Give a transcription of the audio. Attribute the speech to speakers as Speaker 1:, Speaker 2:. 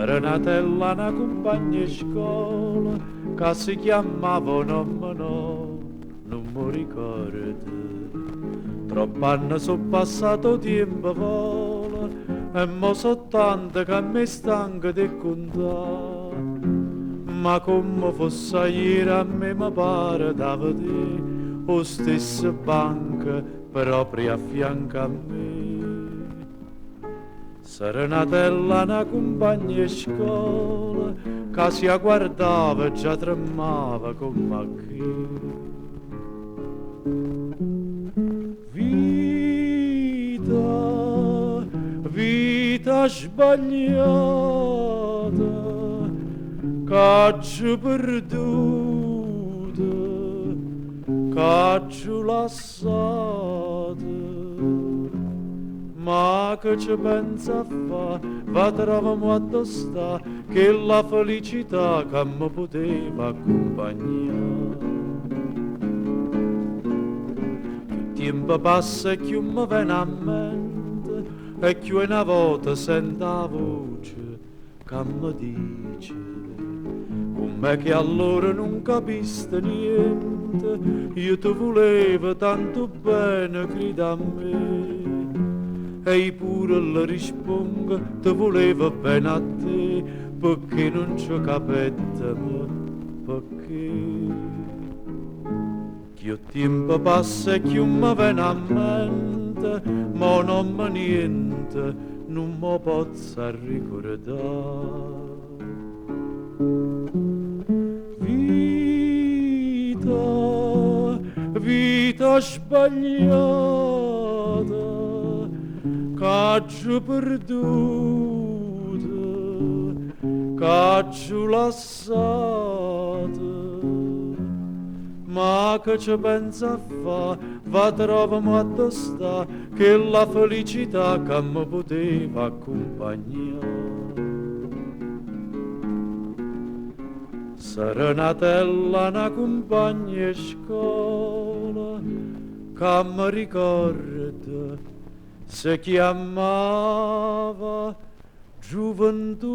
Speaker 1: Serenatella una compagna di scuola che si chiamava no, non mi ricordo. Troppi anni sono passato tempo vola e mo so tanto che mi stanco di contare. Ma come fosse ieri a me mi pare da vedere o stessa banca proprio a fianco a me. Serenatella una compagna di scuola che si guardava e già tremava come a chi. Vita sbagliata, caccio perduta, caccio lassata. Ma che ci pensa a fa, va troviamo a sta, che la felicità che mi poteva accompagnare. Tempo passa e più mi viene a mente e più una volta sento la voce che mi dice come che allora non capiste niente, io ti volevo tanto bene, grida a me e pure le rispondo ti volevo bene a te perché non ci capite perché più tempo passa e più mi viene a mente, ma non mi niente, non mi posso ricordare. Vita sbagliata, caccio perduta, caccio lassata. Ma che ci pensa a fa, va troviamo a sta, che la felicità che mi poteva accompagnare. Serenatella una compagna di scuola che mi ricorda si chiamava gioventù.